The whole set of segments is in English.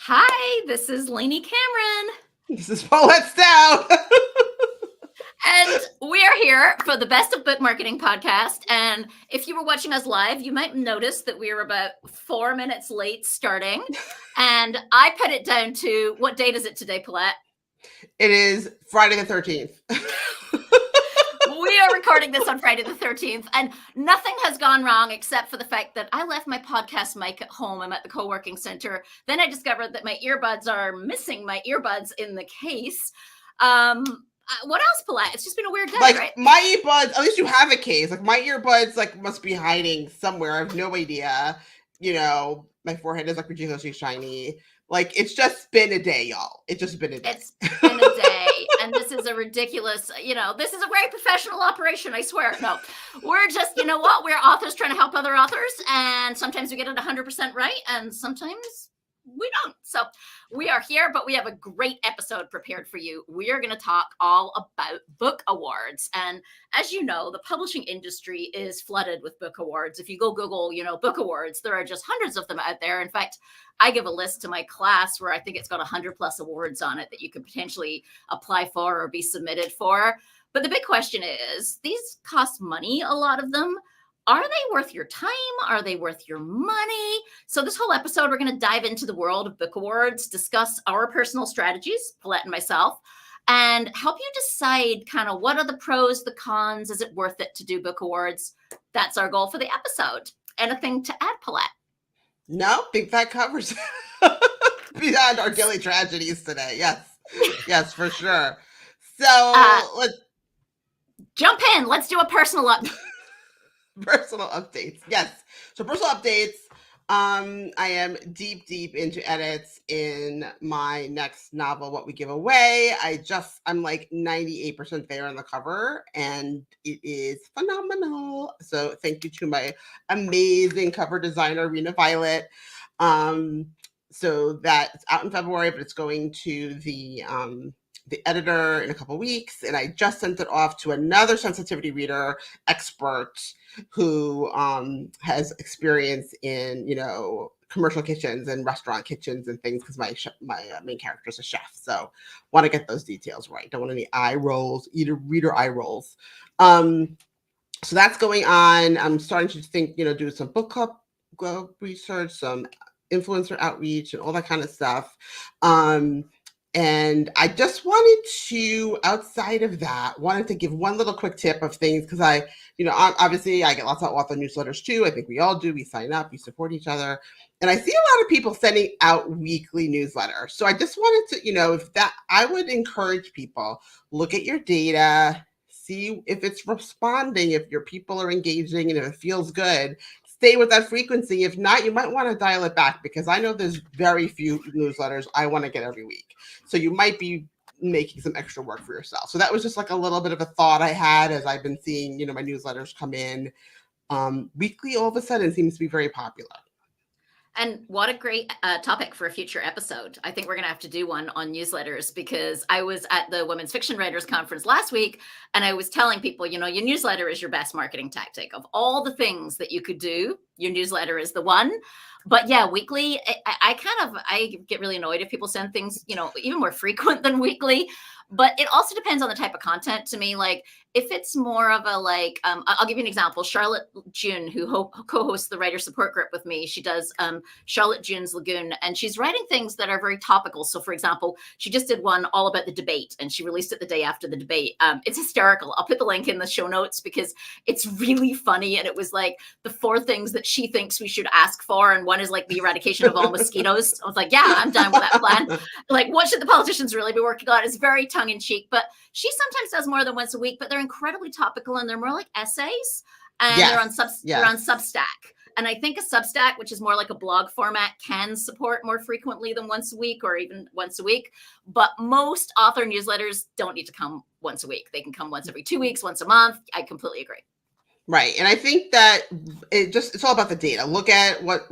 Hi, this is Lainey Cameron. This is Paulette Stout. And we are here for the Best of Book Marketing podcast. And if you were watching us live, you might notice that we were about 4 minutes late starting. And I put it down to, what date is it today, Paulette? It is Friday the 13th. We are recording this on Friday the 13th, and nothing has gone wrong except for the fact that I left my podcast mic at home. I'm at the co-working center. Then I discovered that my earbuds are missing my earbuds in the case. What else, Paulette? It's just been a weird day, Like, right? my earbuds, at least you have a case. Like, my earbuds, like, must be hiding somewhere. I have no idea. You know, my forehead is, like, ridiculously shiny. Like, it's just been a day, y'all. It's just been a day. It's been a day, and this is a ridiculous, this is a very professional operation, I swear. No, we're just, you know what? We're authors trying to help other authors, and sometimes we get it 100% right, and sometimes we don't. So we are here, but we have a great episode prepared for you. We are going to talk all about book awards. And as you know, the publishing industry is flooded with book awards. If you go Google, book awards, there are just hundreds of them out there. In fact, I give a list to my class where I think it's got 100 plus awards on it that you could potentially apply for or be submitted for. But the big question is, these cost money, a lot of them. Are they worth your time? Are they worth your money? So this whole episode, we're going to dive into the world of book awards, discuss our personal strategies, Paulette and myself, and help you decide kind of what are the pros, the cons, is it worth it to do book awards? That's our goal for the episode. Anything to add, Paulette? No, I think that covers beyond our daily tragedies today. Yes, for sure. So let's jump in. Let's do a personal update. Personal updates. Yes. So personal updates. I am deep into edits in my next novel, What We Give Away. I'm like 98% there on the cover, and it is phenomenal. So thank you to my amazing cover designer, Rena Violet. So that's out in February, but it's going to the editor in a couple weeks, and I just sent it off to another sensitivity reader expert who has experience in commercial kitchens and restaurant kitchens and things, because my main character is a chef, so want to get those details right. Don't want any eye rolls, reader eye rolls. So that's going on. I'm starting to think, do some book club research, some influencer outreach, and all that kind of stuff. And I just wanted to give one little quick tip of things, because obviously I get lots of author newsletters too. I think we all do. We sign up, we support each other. And I see a lot of people sending out weekly newsletters. So I just wanted to, I would encourage people, look at your data, see if it's responding, if your people are engaging, and if it feels good. Stay with that frequency. If not, you might want to dial it back, because I know there's very few newsletters I want to get every week. So you might be making some extra work for yourself. So that was just like a little bit of a thought I had as I've been seeing, my newsletters come in weekly. All of a sudden seems to be very popular. And what a great topic for a future episode. I think we're going to have to do one on newsletters, because I was at the Women's Fiction Writers Conference last week, and I was telling people, your newsletter is your best marketing tactic. Of all the things that you could do, your newsletter is the one. But yeah, weekly, I get really annoyed if people send things, even more frequent than weekly. But it also depends on the type of content to me. Like, if it's more of a I'll give you an example. Charlotte June, who co-hosts the writer support group with me, she does Charlotte June's Lagoon, and she's writing things that are very topical. So for example, she just did one all about the debate, and she released it the day after the debate. It's hysterical. I'll put the link in the show notes, because it's really funny. And it was like the 4 things that she thinks we should ask for. And one is like the eradication of all mosquitoes. I was like, yeah, I'm done with that plan. Like, what should the politicians really be working on? It's very tongue in cheek, but she sometimes does more than once a week, but they're incredibly topical, and they're more like essays, and they're on Substack. And I think a Substack, which is more like a blog format, can support more frequently than once a week, or even once a week. But most author newsletters don't need to come once a week. They can come once every 2 weeks, once a month. I completely agree. Right. And I think that it's all about the data. Look at what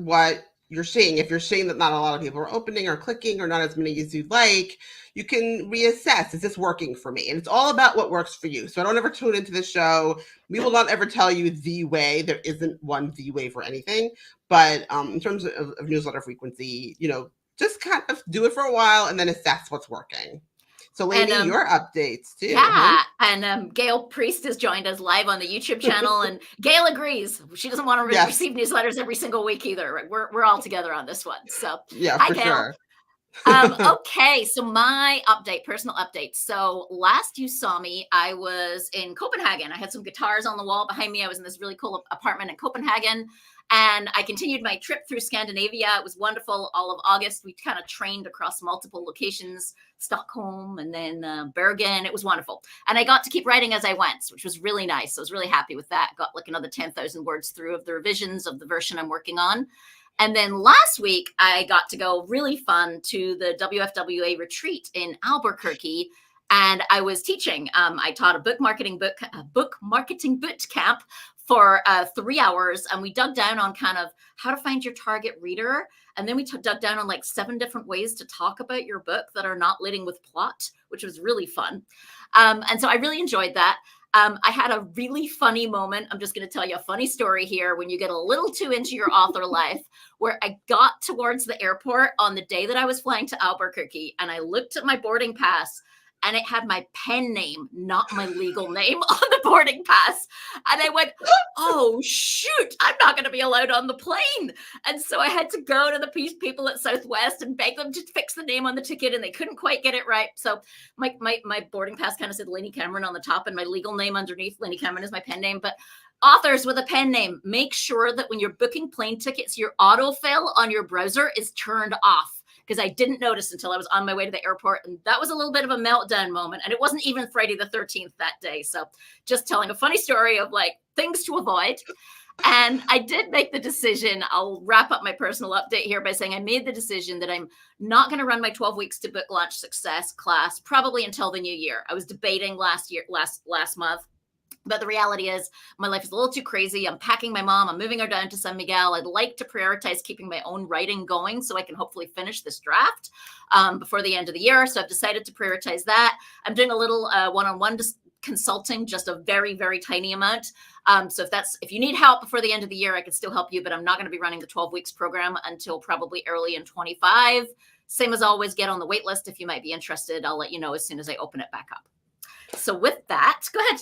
you're seeing. If you're seeing that not a lot of people are opening or clicking, or not as many as you'd like, you can reassess, is this working for me? And it's all about what works for you. So don't ever tune into this show. We will not ever tell you the way. There isn't one the way for anything. But in terms of newsletter frequency, just kind of do it for a while and then assess what's working. So, And Lainey, your updates too, huh? yeah, and Gail Priest has joined us live on the YouTube channel, and Gail agrees. She doesn't want to Yes. receive newsletters every single week either. We're all together on this one. So, Yeah, hi, for Gail. sure. Okay, so my update, personal update. So last you saw me, I was in Copenhagen. I had some guitars on the wall behind me. I was in this really cool apartment in Copenhagen. And I continued my trip through Scandinavia. It was wonderful. All of August, we kind of trained across multiple locations, Stockholm and then Bergen. It was wonderful. And I got to keep writing as I went, which was really nice. I was really happy with that. Got like another 10,000 words through of the revisions of the version I'm working on. And then last week, I got to go really fun to the WFWA retreat in Albuquerque, and I was teaching. I taught a book marketing boot camp for 3 hours, and we dug down on kind of how to find your target reader. And then we dug down on like 7 different ways to talk about your book that are not leading with plot, which was really fun. And so I really enjoyed that. I had a really funny moment. I'm just going to tell you a funny story here when you get a little too into your author life, where I got towards the airport on the day that I was flying to Albuquerque, and I looked at my boarding pass, and it had my pen name, not my legal name, on the boarding pass. And I went, oh, shoot, I'm not going to be allowed on the plane. And so I had to go to the people at Southwest and beg them to fix the name on the ticket, and they couldn't quite get it right. So my boarding pass kind of said Lainey Cameron on the top, and my legal name underneath. Lainey Cameron is my pen name. But authors with a pen name, make sure that when you're booking plane tickets, your autofill on your browser is turned off, because I didn't notice until I was on my way to the airport. And that was a little bit of a meltdown moment. And it wasn't even Friday the 13th that day. So just telling a funny story of like things to avoid. And I did make the decision. I'll wrap up my personal update here by saying I made the decision that I'm not going to run my 12 weeks to book launch success class probably until the new year. I was debating last month. But the reality is my life is a little too crazy. I'm packing my mom. I'm moving her down to San Miguel. I'd like to prioritize keeping my own writing going so I can hopefully finish this draft before the end of the year. So I've decided to prioritize that. I'm doing a little one-on-one consulting, just a very, very tiny amount. So if you need help before the end of the year, I can still help you, but I'm not going to be running the 12 weeks program until probably early in 25. Same as always, get on the wait list if you might be interested. I'll let you know as soon as I open it back up. So with that, go ahead.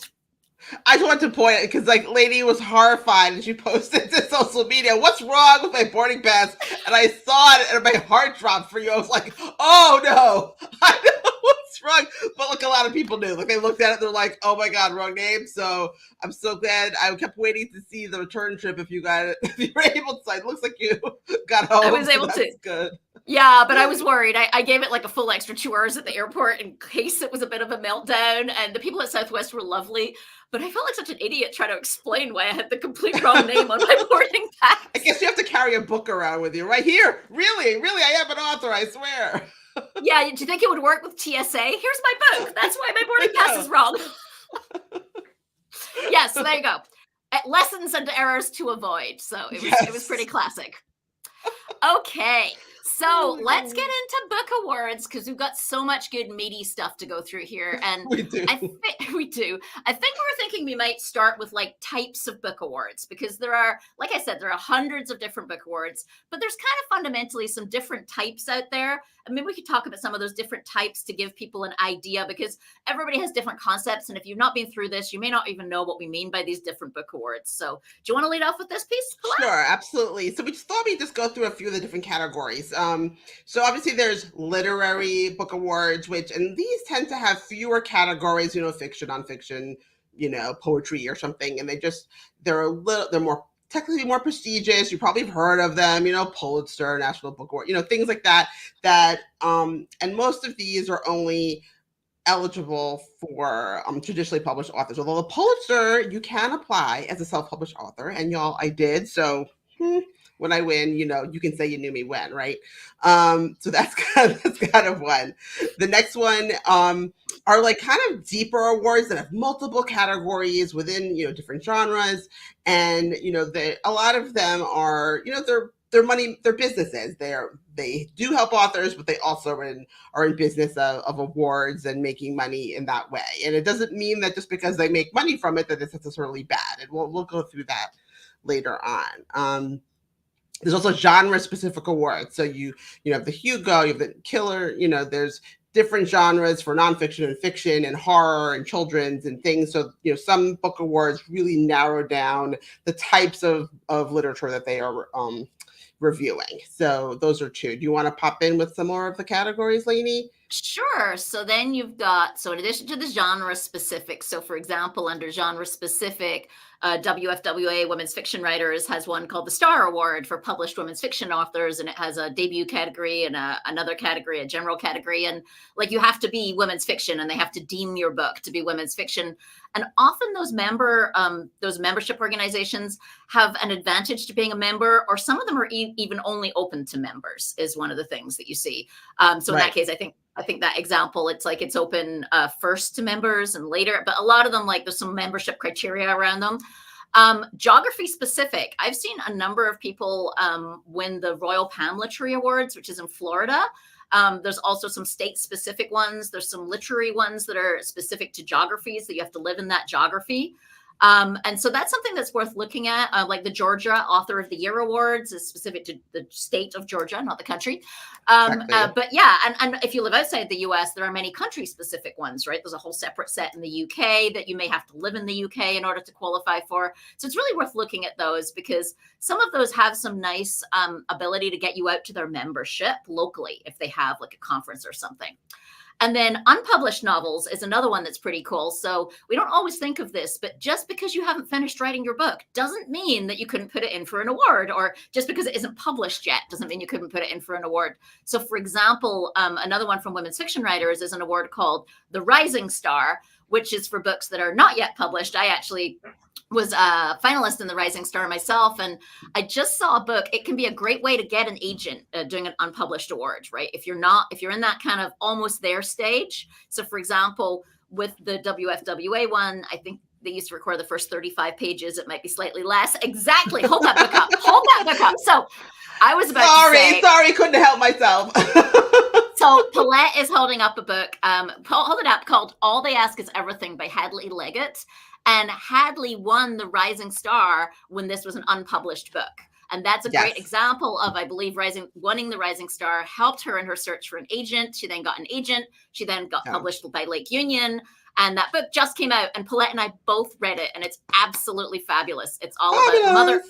I just want to point out, because like Lainey was horrified and she posted to social media, what's wrong with my boarding pass? And I saw it and my heart dropped for you. I was like, oh no, I know what's wrong. But look, a lot of people knew. Like they looked at it, they're like, oh my God, wrong name. So I'm so glad. I kept waiting to see the return trip if you got it. If you were able to. It looks like you got home. I was able to. Good. Yeah, but I was worried. I gave it like a full extra 2 hours at the airport in case it was a bit of a meltdown. And the people at Southwest were lovely. But I felt like such an idiot trying to explain why I had the complete wrong name on my boarding pass. I guess you have to carry a book around with you right here. Really, I am an author, I swear. Yeah, do you think it would work with TSA? Here's my book. That's why my boarding pass is wrong. Yeah, so there you go. Lessons and errors to avoid. So it was pretty classic. Okay. So let's get into book awards, because we've got so much good meaty stuff to go through here. And we do. We do. I think we were thinking we might start with like types of book awards, because there are, like I said, there are hundreds of different book awards, but there's kind of fundamentally some different types out there. I mean, we could talk about some of those different types to give people an idea, because everybody has different concepts. And if you've not been through this, you may not even know what we mean by these different book awards. So do you want to lead off with this piece, Paulette? Sure, absolutely. So we just thought we'd just go through a few of the different categories. So obviously there's literary book awards, and these tend to have fewer categories, fiction, nonfiction, poetry or something. And they're more technically more prestigious. You probably have heard of them, Pulitzer, National Book Award, things like that, and most of these are only eligible for traditionally published authors. Although the Pulitzer, you can apply as a self-published author, and y'all, I did. So when I win, you can say you knew me when, right? So that's kind of one. The next one are like kind of deeper awards that have multiple categories within, different genres. And, a lot of them are, they're businesses. They do help authors, but they also are in business of awards and making money in that way. And it doesn't mean that just because they make money from it, that it's necessarily bad. And we'll go through that later on. There's also genre specific awards. So you have the Hugo, you have the Killer, there's different genres for nonfiction and fiction and horror and children's and things. So, some book awards really narrow down the types of literature that they are reviewing. So those are two. Do you want to pop in with some more of the categories, Lainey? Sure. So then you've got, so in addition to the genre specific, so for example, under genre specific, WFWA Women's Fiction Writers has one called the Star Award for published women's fiction authors, and it has a debut category and another category, a general category. And like you have to be women's fiction, and they have to deem your book to be women's fiction. And often those membership organizations have an advantage to being a member, or some of them are even only open to members, is one of the things that you see. So in that case, I think that example, it's like it's open first to members and later, but a lot of them, like there's some membership criteria around them. Geography specific. I've seen a number of people win the Royal Palm Literary Awards, which is in Florida. There's also some state specific ones. There's some literary ones that are specific to geographies that you have to live in that geography. And so that's something that's worth looking at. Like the Georgia Author of the Year Awards is specific to the state of Georgia, not the country. Exactly. But yeah, and if you live outside the US, there are many country specific ones, right? There's a whole separate set in the UK that you may have to live in the UK in order to qualify for. So it's really worth looking at those, because some of those have some nice ability to get you out to their membership locally if they have like a conference or something. And then unpublished novels is another one that's pretty cool. So we don't always think of this, but just because you haven't finished writing your book doesn't mean that you couldn't put it in for an award, or just because it isn't published yet doesn't mean you couldn't put it in for an award. So for example, another one from Women's Fiction Writers is an award called the Rising Star, which is for books that are not yet published. I actually was a finalist in the Rising Star myself, and I just saw a book. It can be a great way to get an agent doing an unpublished award, right? If you're in that kind of almost there stage. So for example, with the WFWA one, I think they used to record the first 35 pages. It might be slightly less. Exactly. Hold that book up. Hold that book up. So I was about to say, sorry, couldn't help myself. So Paulette is holding up a book, hold it up, called All They Ask Is Everything by Hadley Leggett. And Hadley won the Rising Star when this was an unpublished book. And that's a great example of, I believe, winning the Rising Star helped her in her search for an agent. She then got an agent. She then got published by Lake Union. And that book just came out, and Paulette and I both read it, and it's absolutely fabulous. It's all about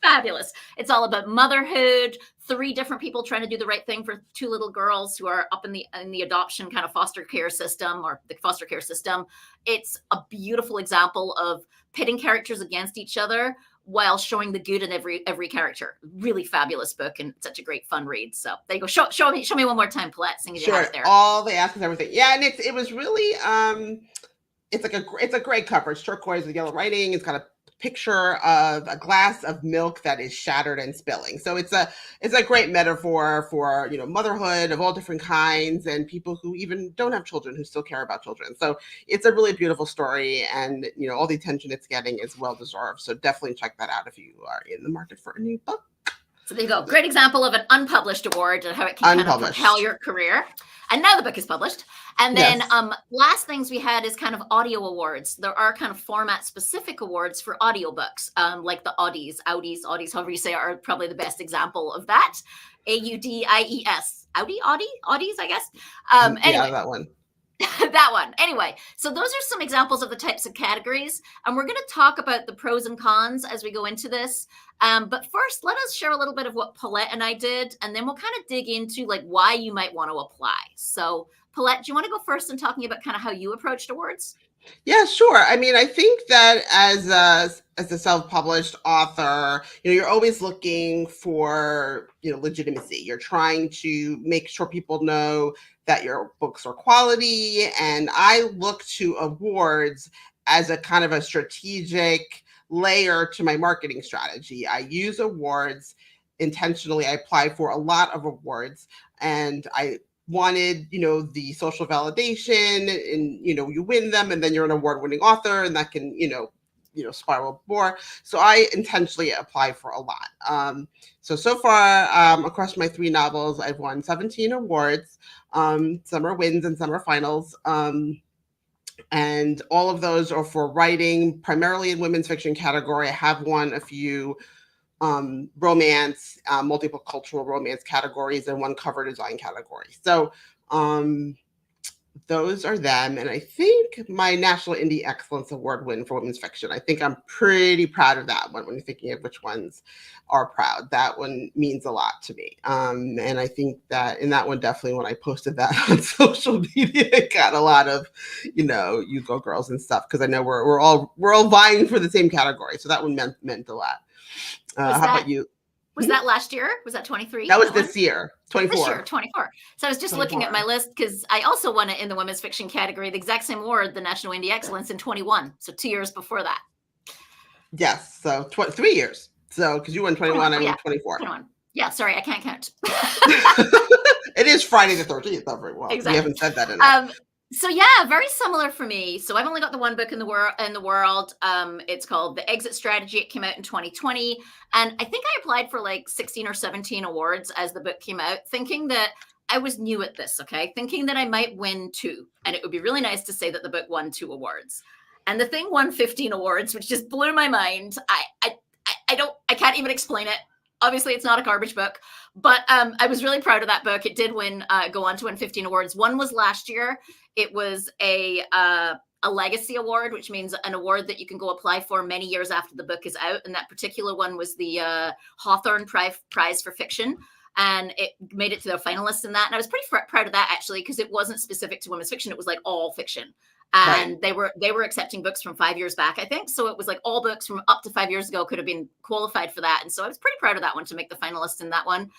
fabulous. It's all about motherhood, 3 different people trying to do the right thing for 2 little girls who are up in the adoption kind of foster care system, or the foster care system. It's a beautiful example of pitting characters against each other while showing the good in every character. Really fabulous book, and such a great fun read. So there you go. Show me one more time, Paulette. Sure. There. All They Ask Is Everything. Yeah, and it was really it's a great cover. It's turquoise with yellow writing. It's got a picture of a glass of milk that is shattered and spilling. So it's a great metaphor for motherhood of all different kinds, and people who even don't have children who still care about children. So it's a really beautiful story, and all the attention it's getting is well deserved. So definitely check that out if you are in the market for a new book. So there you go. Great example of an unpublished award and how it can kind of propel your career. And now the book is published. And then last things we had is kind of audio awards. There are kind of format specific awards for audiobooks, like the Audies, however you say, are probably the best example of that. AUDIES. Audies, I guess. Anyway. That one. That one. Anyway, so those are some examples of the types of categories. And we're going to talk about the pros and cons as we go into this. But first, let us share a little bit of what Paulette and I did, and then we'll kind of dig into like why you might want to apply. So Paulette, do you want to go first in talking about kind of how you approached awards? Yeah, sure. I mean, I think that as a self-published author, you're always looking for, legitimacy. You're trying to make sure people know that your books are quality. And I look to awards as a kind of a strategic layer to my marketing strategy. I use awards intentionally. I apply for a lot of awards, and I wanted, the social validation, and, you win them and then you're an award-winning author, and that can, spiral more. So I intentionally apply for a lot. So far, across my 3 novels, I've won 17 awards. Some are wins and some are finals. And all of those are for writing, primarily in women's fiction category. I have won a few romance, multiple cultural romance categories, and one cover design category. So those are them. And I think my National Indie Excellence Award win for women's fiction, I think I'm pretty proud of that one when you're thinking of which ones are proud. That one means a lot to me. And I think that in that one, definitely when I posted that on social media, it got a lot of, you go girls and stuff, because I know we're all vying for the same category. So that one meant a lot. How about you? Was that last year? Was that 23? That was this year, 24. This year, 24. So I was just 24. looking at my list because I also won it in the women's fiction category, the exact same award, the National Indie Excellence, in 21. So 2 years before that. Yes. So 3 years. So because you won 21, I won 24. 21. Yeah, sorry, I can't count. It is Friday the 13th, well. Exactly. We haven't said that enough. So yeah, very similar for me. So I've only got the one book in the world. It's called The Exit Strategy. It came out in 2020. And I think I applied for like 16 or 17 awards as the book came out, thinking that I was new at this, okay? Thinking that I might win 2. And it would be really nice to say that the book won 2 awards. And the thing won 15 awards, which just blew my mind. I can't even explain it. Obviously, it's not a garbage book, but I was really proud of that book. It did go on to win 15 awards. One was last year. It was a legacy award, which means an award that you can go apply for many years after the book is out. And that particular one was the Hawthorne Prize for Fiction. And it made it to the finalists in that. And I was pretty proud of that, actually, because it wasn't specific to women's fiction. It was like all fiction. And right. they were accepting books from 5 years back, I think. So it was like all books from up to 5 years ago could have been qualified for that. And so I was pretty proud of that one to make the finalist in that one.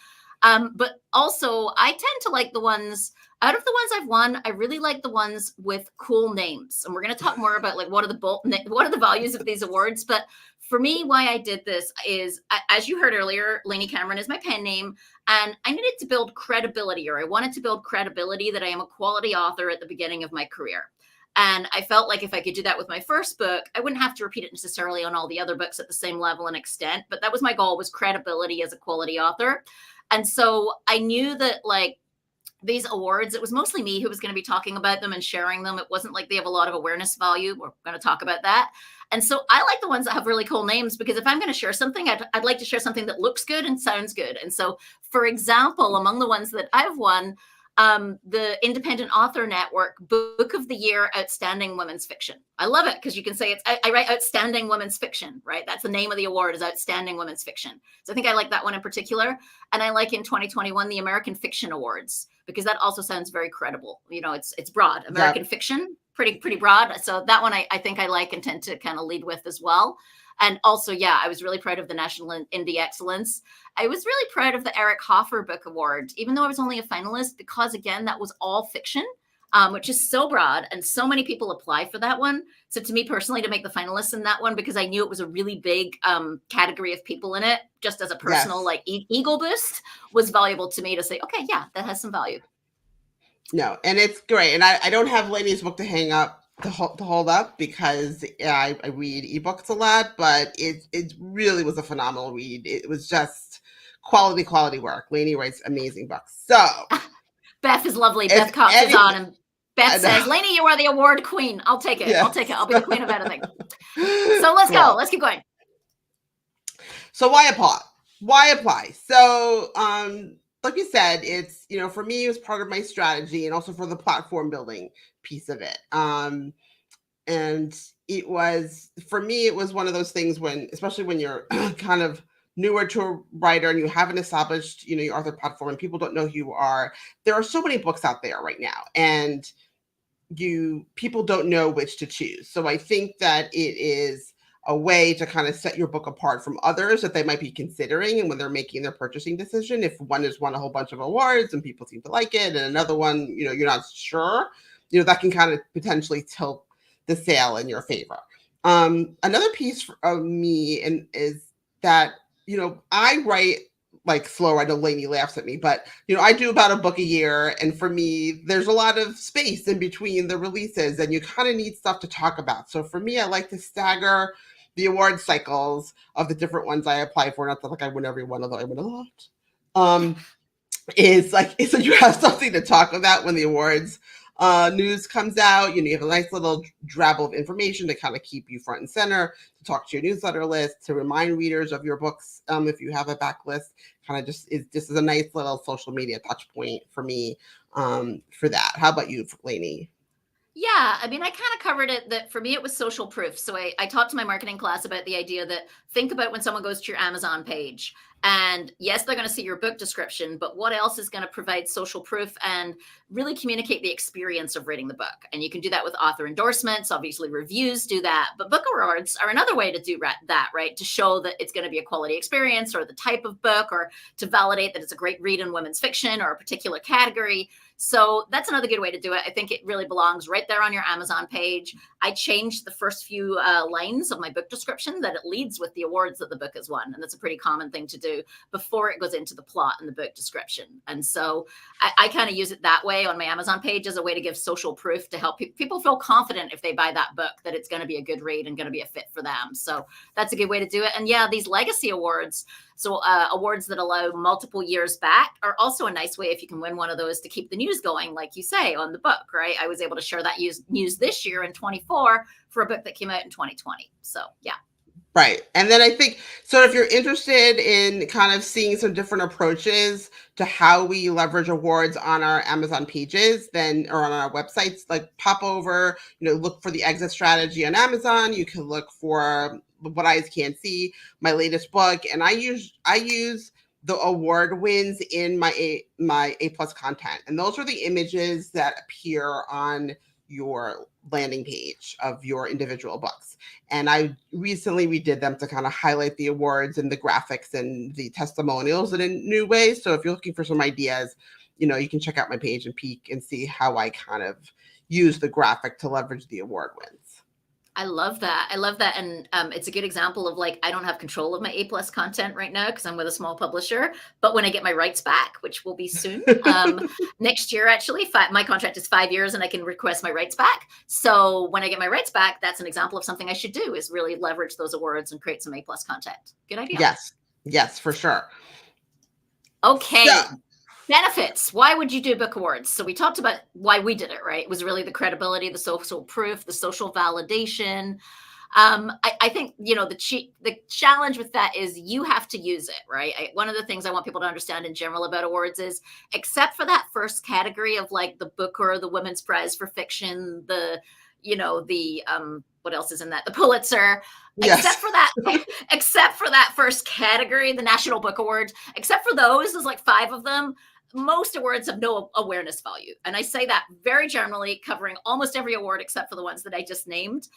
But also I tend to like the ones out of the ones I've won. I really like the ones with cool names. And we're going to talk more about like what are the values of these awards. But for me, why I did this is, as you heard earlier, Lainey Cameron is my pen name. And I needed to build credibility, or I wanted to build credibility that I am a quality author at the beginning of my career. And I felt like if I could do that with my first book, I wouldn't have to repeat it necessarily on all the other books at the same level and extent. But that was my goal, was credibility as a quality author. And so I knew that like these awards, it was mostly me who was going to be talking about them and sharing them. It wasn't like they have a lot of awareness value. We're going to talk about that. And so I like the ones that have really cool names, because if I'm going to share something, I'd like to share something that looks good and sounds good. And so, for example, among the ones that I've won, the Independent Author Network Book of the Year Outstanding Women's Fiction. I love it because you can say I write Outstanding Women's Fiction, right? That's the name of the award, is Outstanding Women's Fiction. So I think I like that one in particular. And I like in 2021 the American Fiction Awards, because that also sounds very credible. It's broad. American Fiction, pretty broad. So that one I think I like and tend to kind of lead with as well. And also, yeah, I was really proud of the National Indie Excellence. I was really proud of the Eric Hoffer Book Award, even though I was only a finalist, because, again, that was all fiction, which is so broad, and so many people apply for that one. So to me personally, to make the finalists in that one, because I knew it was a really big category of people in it, just as a personal ego boost, was valuable to me to say, okay, yeah, that has some value. No, and it's great. And I don't have Lainey's book to hang up, to hold up, because I read ebooks a lot, but it really was a phenomenal read. It was just quality work. Lainey writes amazing books. So Beth is lovely. Beth Cox is on, and Beth says, Lainey, you are the award queen. I'll take it. Yes. I'll take it. I'll be the queen of anything. So let's go. Let's keep going. So why apply? So like you said, it's, for me, it was part of my strategy, and also for the platform building piece of it. And it was, for me, it was one of those things when, especially when you're kind of newer to a writer and you haven't established, your author platform, and people don't know who you are. There are so many books out there right now, and people don't know which to choose. So I think that it is a way to kind of set your book apart from others that they might be considering, and when they're making their purchasing decision. If one has won a whole bunch of awards and people seem to like it, and another one, you're not sure, that can kind of potentially tilt the sale in your favor. Another piece of me is that, I write like slower. I know Lainey laughs at me, but I do about a book a year, and for me, there's a lot of space in between the releases, and you kind of need stuff to talk about. So for me, I like to stagger the award cycles of the different ones I apply for. Not that like I win every one, although I win a lot. Is like, so you have something to talk about when the awards news comes out, you have a nice little drabble of information to kind of keep you front and center, to talk to your newsletter list, to remind readers of your books. If you have a backlist, kind of just is a nice little social media touch point for me, for that. How about you, Lainey? Yeah, I mean, I kind of covered it that for me, it was social proof. So I talked to my marketing class about the idea that think about when someone goes to your Amazon page. And yes, they're going to see your book description, but what else is going to provide social proof and really communicate the experience of reading the book? And you can do that with author endorsements. Obviously, reviews do that. But book awards are another way to do that, right? To show that it's going to be a quality experience or the type of book, or to validate that it's a great read in women's fiction or a particular category. So that's another good way to do it. I think it really belongs right there on your Amazon page. I changed the first few lines of my book description that it leads with the awards that the book has won. And that's a pretty common thing to do before it goes into the plot and the book description. And so I kind of use it that way on my Amazon page as a way to give social proof to help people feel confident if they buy that book that it's going to be a good read and going to be a fit for them. So that's a good way to do it. And yeah, these legacy awards, so awards that allow multiple years back, are also a nice way, if you can win one of those, to keep the news going, like you say, on the book, right? I was able to share that news this year in 24 for a book that came out in 2020. So yeah. Right. And then I think, so if you're interested in kind of seeing some different approaches to how we leverage awards on our Amazon pages, then, or on our websites, like pop over, look for the exit strategy on Amazon. You can look for What Eyes Can't See, my latest book. And I use the award wins in my A+ content. And those are the images that appear on your landing page of your individual books. And I recently redid them to kind of highlight the awards and the graphics and the testimonials in a new way. So if you're looking for some ideas, you can check out my page and peek and see how I kind of use the graphic to leverage the award wins. I love that. And it's a good example of, like, I don't have control of my A+ content right now because I'm with a small publisher. But when I get my rights back, which will be soon, next year, actually, my contract is 5 years and I can request my rights back. So when I get my rights back, that's an example of something I should do, is really leverage those awards and create some A+ content. Good idea. Yes, for sure. Okay. So, benefits. Why would you do book awards? So we talked about why we did it, right? It was really the credibility, the social proof, the social validation. I think, the challenge with that is you have to use it, right? One of the things I want people to understand in general about awards is, except for that first category of like the Booker, the Women's Prize for Fiction, what else is in that? The Pulitzer. Yes. Except for that first category, the National Book Award, except for those, there's like 5 of them. Most awards have no awareness value. And I say that very generally, covering almost every award except for the ones that I just named.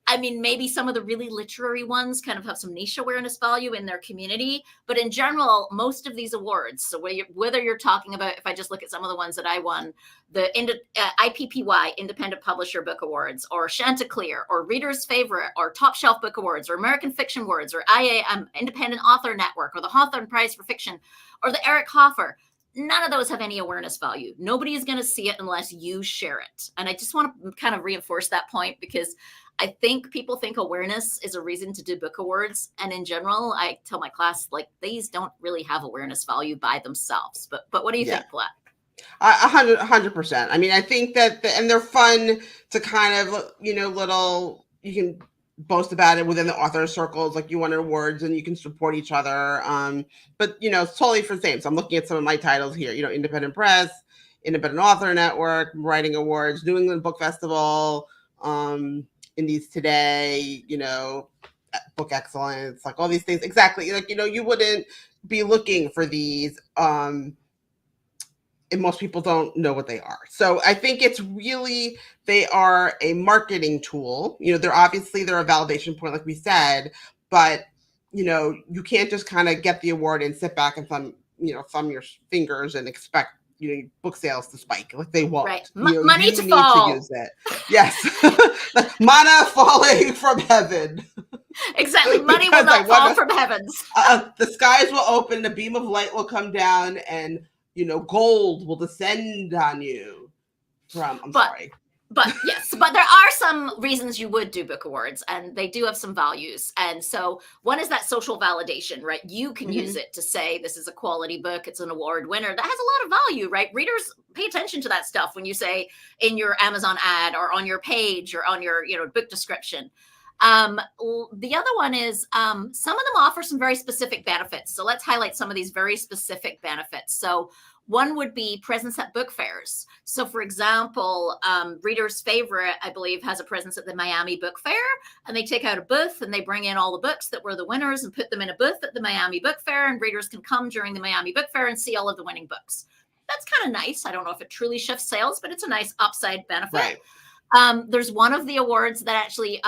I mean, maybe some of the really literary ones kind of have some niche awareness value in their community, but in general, most of these awards, so whether you're talking about, if I just look at some of the ones that I won, the IPPY, Independent Publisher Book Awards, or Chanticleer, or Reader's Favorite, or Top Shelf Book Awards, or American Fiction Awards, or Independent Author Network, or the Hawthorne Prize for Fiction, or the Eric Hoffer, none of those have any awareness value. Nobody is going to see it unless you share it. And I just want to kind of reinforce that point, because I think people think awareness is a reason to do book awards. And in general, I tell my class, like, these don't really have awareness value by themselves. But what do you think, Paulette? 100%. I mean, I think that, and they're fun to kind of, you can boast about it within the author circles, like you won awards and you can support each other. But it's totally for the same. So I'm looking at some of my titles here, Independent Press, Independent Author Network, Writing Awards, New England Book Festival, Indies Today, Book Excellence, like all these things. Exactly. Like, you wouldn't be looking for these, and most people don't know what they are. So I think they are a marketing tool. They're a validation point, like we said, but you can't just kind of get the award and sit back and thumb your fingers and expect book sales to spike. Like, they won't. Right. Money to fall. To use it. Yes. Manna falling from heaven. Exactly. Money will not fall from heavens. The skies will open, a beam of light will come down, and gold will descend on you. Sorry. But yes, but there are some reasons you would do book awards, and they do have some values. And so one is that social validation, right? You can use it to say this is a quality book, it's an award winner. That has a lot of value, right? Readers pay attention to that stuff when you say in your Amazon ad or on your page or on your, book description. The other one is some of them offer some very specific benefits. So let's highlight some of these very specific benefits. So one would be presence at book fairs. So, for example, Reader's Favorite, I believe, has a presence at the Miami Book Fair, and they take out a booth and they bring in all the books that were the winners and put them in a booth at the Miami Book Fair, and readers can come during the Miami Book Fair and see all of the winning books. That's kind of nice. I don't know if it truly shifts sales, but it's a nice upside benefit. Right. There's one of the awards that actually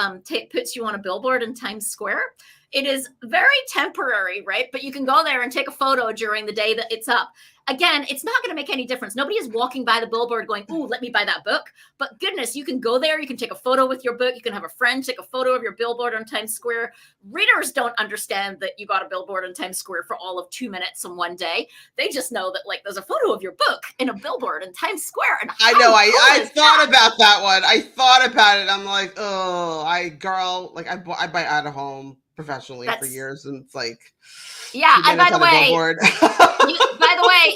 puts you on a billboard in Times Square. It is very temporary, right? But you can go there and take a photo during the day that it's up. Again, it's not going to make any difference. Nobody is walking by the billboard going, ooh, let me buy that book. But goodness, you can go there. You can take a photo with your book. You can have a friend take a photo of your billboard on Times Square. Readers don't understand that you got a billboard on Times Square for all of 2 minutes in one day. They just know that, like, there's a photo of your book in a billboard in Times Square. And I know. I thought about that one. I thought about it. I'm like, oh, I buy out of home professionally for years, and it's like, yeah. And by the way,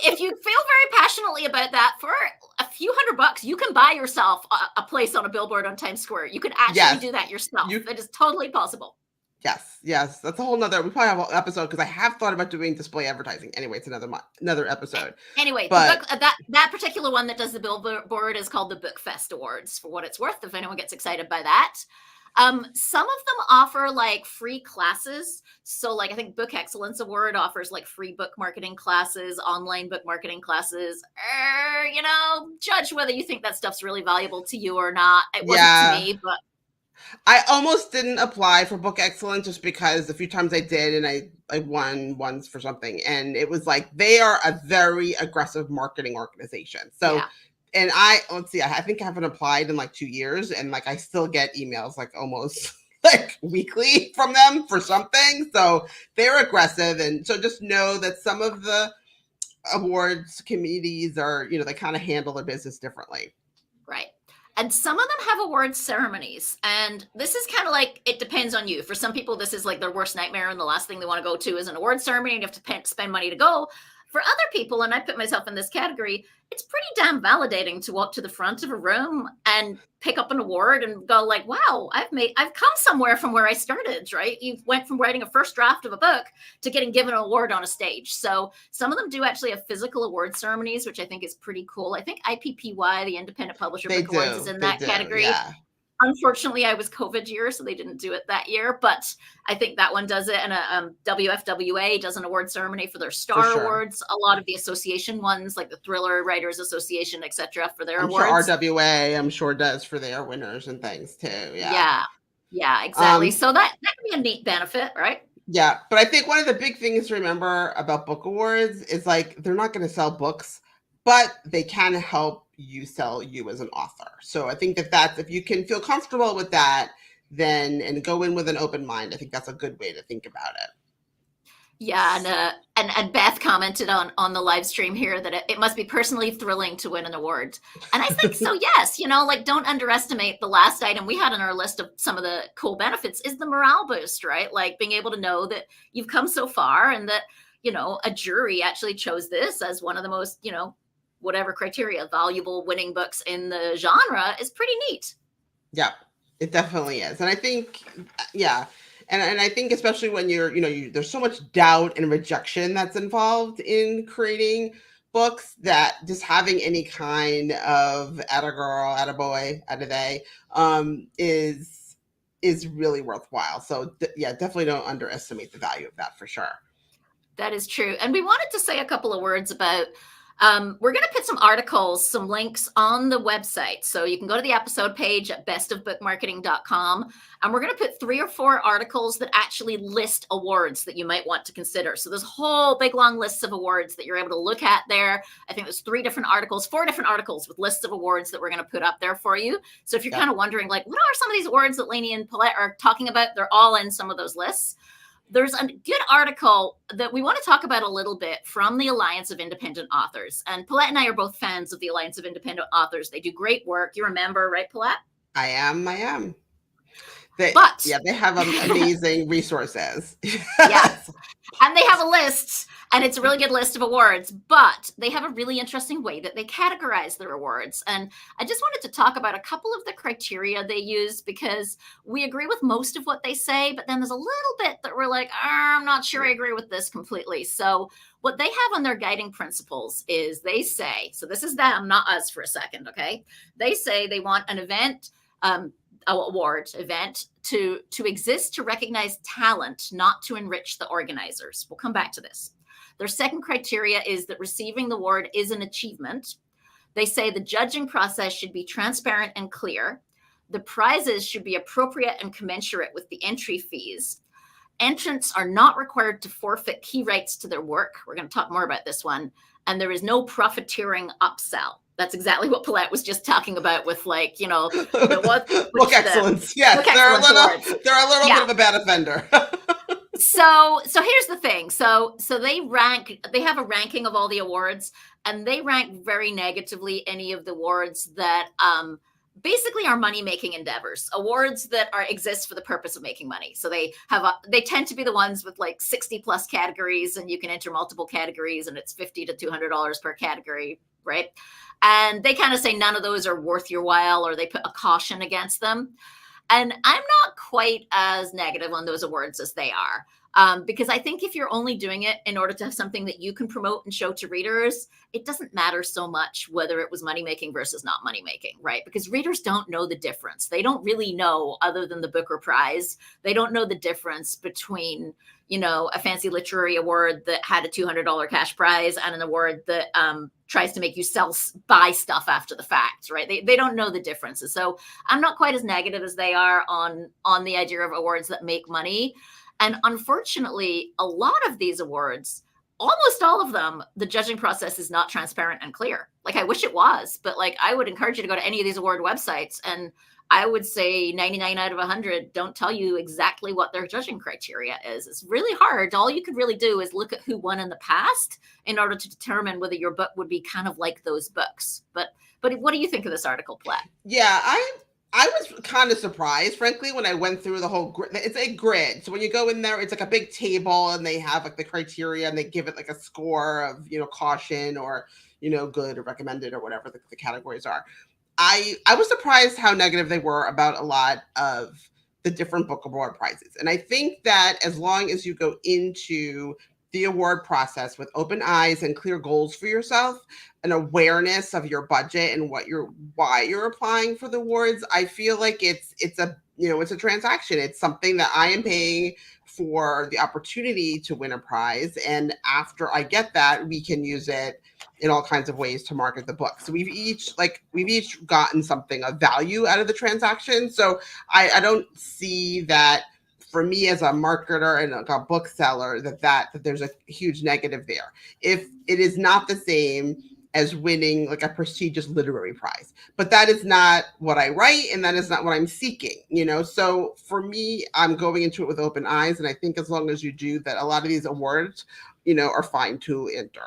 if you feel very passionately about that, for a few $100, you can buy yourself a place on a billboard on Times Square. You can actually do that yourself. That is totally possible. Yes. That's a whole nother. We probably have an episode because I have thought about doing display advertising. Anyway, it's another episode. Anyway, but that particular one that does the billboard is called the Book Fest Awards. For what it's worth, if anyone gets excited by that. Some of them offer like free classes. So like I think Book Excellence Award offers like free book marketing classes, online book marketing classes. Judge whether you think that stuff's really valuable to you or not. It wasn't to me, but I almost didn't apply for Book Excellence just because the few times I did, and I won once for something, and it was like they are a very aggressive marketing organization. So. Yeah. And I think I haven't applied in like 2 years, and like I still get emails like almost like weekly from them for something. So they're aggressive. And so just know that some of the awards committees are, they kind of handle their business differently. Right. And some of them have award ceremonies. And this is kind of like, it depends on you. For some people, this is like their worst nightmare, and the last thing they want to go to is an award ceremony, and you have to spend money to go. For other people, and I put myself in this category, it's pretty damn validating to walk to the front of a room and pick up an award and go like, wow, I've come somewhere from where I started, right? You went from writing a first draft of a book to getting given an award on a stage. So some of them do actually have physical award ceremonies, which I think is pretty cool. I think IPPY, the Independent Publisher Book Awards, is in that category. Yeah. Unfortunately, I was COVID year, so they didn't do it that year. But I think that one does it. And WFWA does an award ceremony for their Star Awards. A lot of the association ones, like the Thriller Writers Association, etc., for their awards. Sure RWA, I'm sure, does for their winners and things too. Yeah, exactly. So that can be a neat benefit, right? Yeah, but I think one of the big things to remember about book awards is like they're not going to sell books, but they can help you sell you as an author. So I think that's if you can feel comfortable with that, then and go in with an open mind, I think that's a good way to think about it. Yeah, and Beth commented on the live stream here that it must be personally thrilling to win an award. And I think so, yes. Like don't underestimate the last item we had on our list of some of the cool benefits is the morale boost, right? Like being able to know that you've come so far and that, a jury actually chose this as one of the most, whatever criteria, valuable winning books in the genre is pretty neat. Yeah, it definitely is. And I think, and I think especially when you're, there's so much doubt and rejection that's involved in creating books that just having any kind of atta girl, atta boy, atta they is really worthwhile. So definitely don't underestimate the value of that for sure. That is true. And we wanted to say a couple of words about we're going to put some articles, some links on the website. So you can go to the episode page at bestofbookmarketing.com. And we're going to put 3 or 4 articles that actually list awards that you might want to consider. So there's whole big long lists of awards that you're able to look at there. I think there's 4 different articles with lists of awards that we're going to put up there for you. So if you're kind of wondering, like, what are some of these awards that Lainey and Paulette are talking about? They're all in some of those lists. there's a good article that we want to talk about a little bit from the Alliance of Independent Authors. And Paulette and I are both fans of the Alliance of Independent Authors. They do great work. You remember, right, Paulette? I am. They have amazing resources. Yeah. And they have a list, and it's a really good list of awards, but they have a really interesting way that they categorize their awards. And I just wanted to talk about a couple of the criteria they use, because we agree with most of what they say, but then there's a little bit that we're like, I'm not sure I agree with this completely. So what they have on their guiding principles is they say, so this is them, not us for a second, okay? They say they want an event, award event to exist to recognize talent, not to enrich the organizers. We'll come back to this. Their second criteria is that receiving the award is an achievement. They say the judging process should be transparent and clear. The prizes should be appropriate and commensurate with the entry fees. Entrants are not required to forfeit key rights to their work. We're going to talk more about this one. And there is no profiteering upsell. That's exactly what Paulette was just talking about with, like, you know, book excellence. Yes, they're a little bit of a bad offender. So here's the thing. So they have a ranking of all the awards, and they rank very negatively any of the awards that basically are money-making endeavors, awards that exist for the purpose of making money. So they tend to be the ones with like 60 plus categories, and you can enter multiple categories, and it's $50 to $200 per category, right? And they kind of say none of those are worth your while, or they put a caution against them. And I'm not quite as negative on those awards as they are. Because I think if you're only doing it in order to have something that you can promote and show to readers, it doesn't matter so much whether it was money-making versus not money-making, right? Because readers don't know the difference. They don't really know, other than the Booker Prize, they don't know the difference between, you know, a fancy literary award that had a $200 cash prize and an award that tries to make you buy stuff after the fact, right? They don't know the differences. So I'm not quite as negative as they are on the idea of awards that make money. And unfortunately, a lot of these awards, almost all of them, the judging process is not transparent and clear. Like, I wish it was, but like, I would encourage you to go to any of these award websites, and I would say 99 out of 100 don't tell you exactly what their judging criteria is. It's really hard. All you could really do is look at who won in the past in order to determine whether your book would be kind of like those books. But what do you think of this article, Paulette? Yeah, I was kind of surprised, frankly, when I went through the whole grid. It's a grid. So when you go in there, it's like a big table, and they have like the criteria, and they give it like a score of, you know, caution or, you know, good or recommended or whatever the categories are. I was surprised how negative they were about a lot of the different book award prizes. And I think that as long as you go into the award process with open eyes and clear goals for yourself, an awareness of your budget and why you're applying for the awards, I feel like it's a transaction. It's something that I am paying for the opportunity to win a prize, and after I get that, we can use it in all kinds of ways to market the book. So we've each gotten something of value out of the transaction. So I don't see that, for me as a marketer and a bookseller, that there's a huge negative there. If it is not the same as winning like a prestigious literary prize, but that is not what I write, and that is not what I'm seeking, you know? So for me, I'm going into it with open eyes. And I think as long as you do that, a lot of these awards, you know, are fine to enter.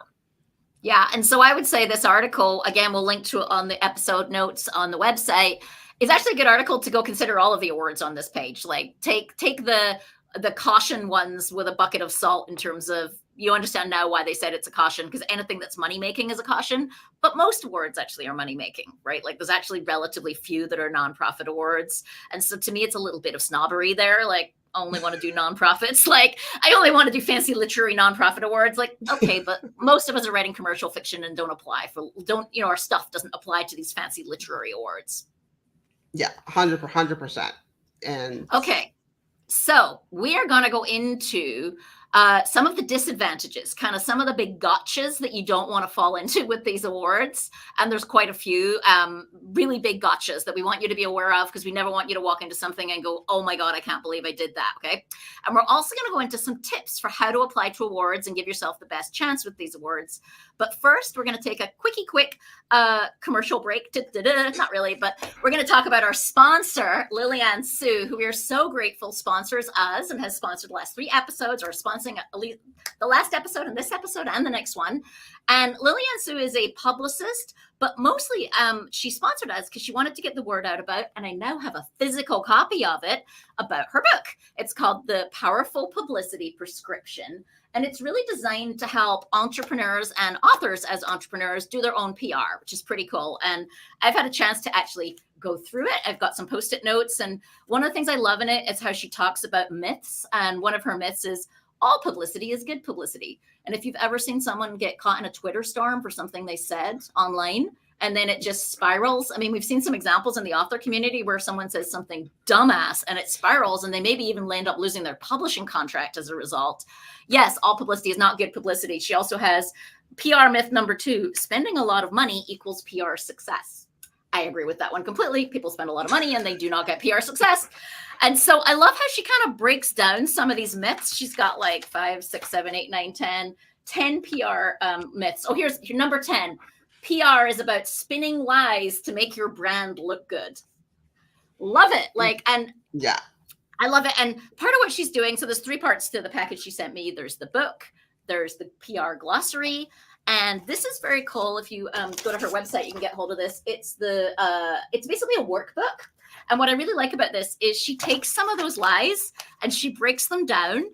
Yeah. And so I would say this article, again, we'll link to it on the episode notes on the website, is actually a good article to go consider all of the awards on this page. Like, take the caution ones with a bucket of salt, in terms of, you understand now why they said it's a caution, because anything that's money making is a caution. But most awards actually are money making, right? Like, there's actually relatively few that are nonprofit awards. And so to me, it's a little bit of snobbery there. Like, only want to do nonprofits. Like, I only want to do fancy literary nonprofit awards. Like, okay, but most of us are writing commercial fiction and our stuff doesn't apply to these fancy literary awards. Yeah, 100%. And okay, so we are going to go into some of the disadvantages, kind of some of the big gotchas that you don't want to fall into with these awards. And there's quite a few really big gotchas that we want you to be aware of, because we never want you to walk into something and go, oh my God, I can't believe I did that. Okay. And we're also going to go into some tips for how to apply to awards and give yourself the best chance with these awards. But first, we're going to take a quick commercial break. Not really, but we're going to talk about our sponsor, Lillian Sue, who we are so grateful sponsors us and has sponsored the last 3 episodes, or sponsoring the last episode and this episode and the next one. And Lillian Sue is a publicist, but mostly she sponsored us because she wanted to get the word out about, and I now have a physical copy of it, about her book. It's called The Powerful Publicity Prescription. And it's really designed to help entrepreneurs and authors as entrepreneurs do their own PR, which is pretty cool. And I've had a chance to actually go through it. I've got some Post-it notes. And one of the things I love in it is how she talks about myths. And one of her myths is all publicity is good publicity. And if you've ever seen someone get caught in a Twitter storm for something they said online, and then it just spirals. I mean, we've seen some examples in the author community where someone says something dumbass and it spirals, and they maybe even end up losing their publishing contract as a result. Yes, all publicity is not good publicity. She also has PR myth number 2, spending a lot of money equals PR success. I agree with that one completely. People spend a lot of money and they do not get PR success. And so I love how she kind of breaks down some of these myths. She's got like 5, 6, 7, 8, 9, 10 PR myths. Oh, here's your number 10. PR is about spinning lies to make your brand look good. Love it. And yeah, I love it. And part of what she's doing, so there's 3 parts to the package she sent me. There's the book, there's the PR glossary, and this is very cool. If you go to her website, you can get hold of this. It's basically a workbook. And what I really like about this is she takes some of those lies and she breaks them down.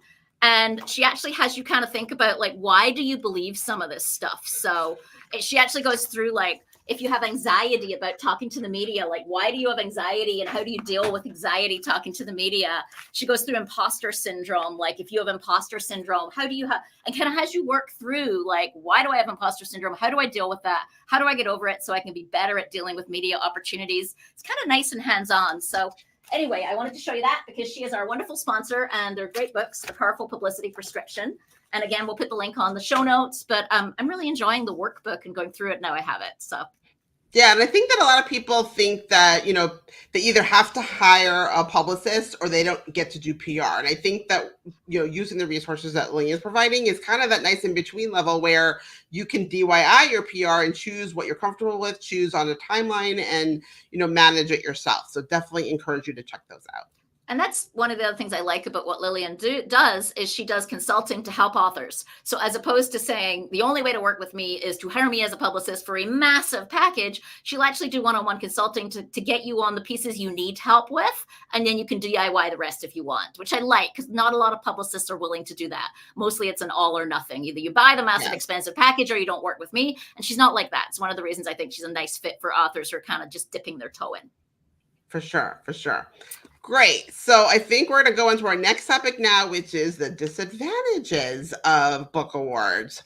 And she actually has you kind of think about, like, why do you believe some of this stuff? So she actually goes through, like, if you have anxiety about talking to the media, like, why do you have anxiety and how do you deal with anxiety talking to the media? She goes through imposter syndrome. Like, if you have imposter syndrome, how do you have, and kind of has you work through, like, why do I have imposter syndrome? How do I deal with that? How do I get over it so I can be better at dealing with media opportunities? It's kind of nice and hands-on. So anyway, I wanted to show you that because she is our wonderful sponsor, and they're great books, The Powerful Publicity Prescription. And again, we'll put the link on the show notes, but I'm really enjoying the workbook and going through it now I have it. So yeah, and I think that a lot of people think that, they either have to hire a publicist or they don't get to do PR. And I think that, using the resources that Lainey is providing is kind of that nice in between level where you can DIY your PR and choose what you're comfortable with, choose on a timeline, and, manage it yourself. So definitely encourage you to check those out. And that's one of the other things I like about what Lillian does is she does consulting to help authors. So as opposed to saying the only way to work with me is to hire me as a publicist for a massive package, she'll actually do one-on-one consulting to get you on the pieces you need help with. And then you can DIY the rest if you want, which I like, because not a lot of publicists are willing to do that. Mostly it's an all or nothing. Either you buy the massive expensive package or you don't work with me. And she's not like that. It's one of the reasons I think she's a nice fit for authors who are kind of just dipping their toe in. For sure. Great. So I think we're going to go into our next topic now, which is the disadvantages of book awards.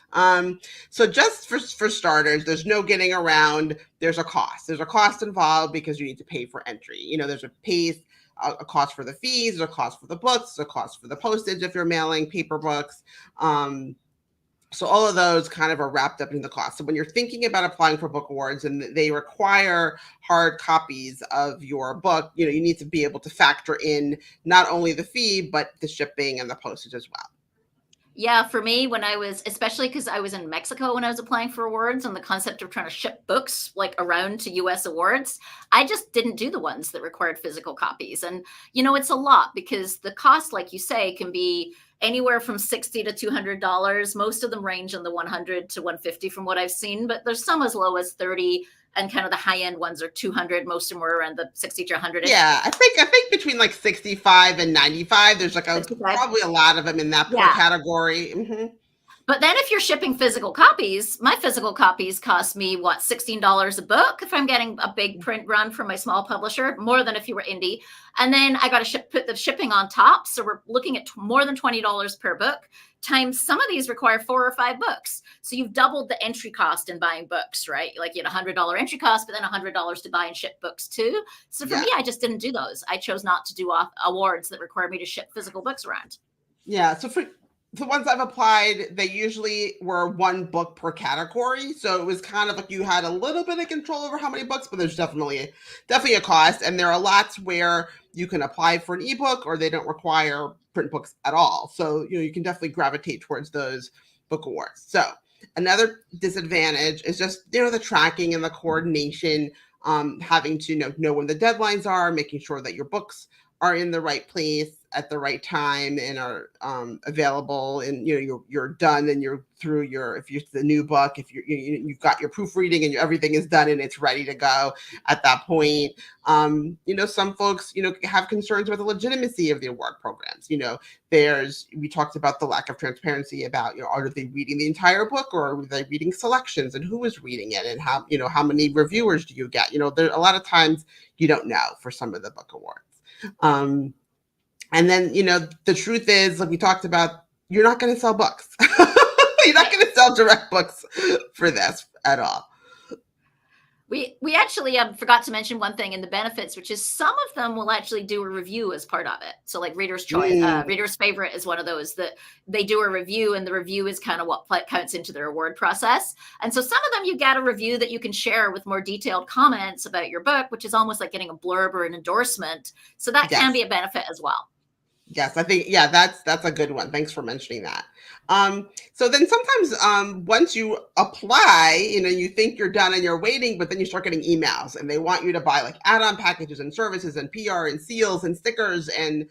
So just for starters, there's no getting around. There's a cost. There's a cost involved because you need to pay for entry. There's a cost for the fees, there's a cost for the books, there's a cost for the postage if you're mailing paper books. So all of those kind of are wrapped up in the cost. So when you're thinking about applying for book awards and they require hard copies of your book, you need to be able to factor in not only the fee, but the shipping and the postage as well. Yeah, for me, especially because I was in Mexico when I was applying for awards, and the concept of trying to ship books like around to US awards, I just didn't do the ones that required physical copies. And, it's a lot because the cost, like you say, can be anywhere from $60 to $200. Most of them range in the $100 to $150 from what I've seen, but there's some as low as $30, and kind of the high end ones are $200. Most of them were around the $60 to $100. Yeah, I think between like $65 and $95, there's like probably a lot of them in that category. Mm-hmm. But then if you're shipping physical copies, my physical copies cost me, $16 a book if I'm getting a big print run from my small publisher, more than if you were indie. And then I got to put the shipping on top. So we're looking at more than $20 per book, times some of these require 4 or 5 books. So you've doubled the entry cost in buying books, right? Like you had $100 entry cost, but then $100 to buy and ship books too. So for me, I just didn't do those. I chose not to do awards that require me to ship physical books around. Yeah. So the ones I've applied, they usually were one book per category. So it was kind of like you had a little bit of control over how many books, but there's definitely a cost. And there are lots where you can apply for an ebook or they don't require print books at all. So, you can definitely gravitate towards those book awards. So another disadvantage is just, the tracking and the coordination, having to know when the deadlines are, making sure that your books are in the right place at the right time and are available, and you're done and you're through if it's the new book, if you've got your proofreading and everything is done and it's ready to go at that point. Some folks have concerns with the legitimacy of the award programs. We talked about the lack of transparency about are they reading the entire book or are they reading selections, and who is reading it, and how many reviewers do you get. There a lot of times you don't know for some of the book awards. And then, the truth is, like we talked about, you're not going to sell books. You're not going to sell direct books for this at all. We actually forgot to mention one thing in the benefits, which is some of them will actually do a review as part of it. So like Reader's Choice, Reader's Favorite is one of those that they do a review, and the review is kind of what counts into their award process. And so some of them you get a review that you can share with more detailed comments about your book, which is almost like getting a blurb or an endorsement. So that can be a benefit as well. Yes, I think, that's a good one. Thanks for mentioning that. So then sometimes once you apply, you think you're done and you're waiting, but then you start getting emails and they want you to buy like add-on packages and services and PR and seals and stickers and,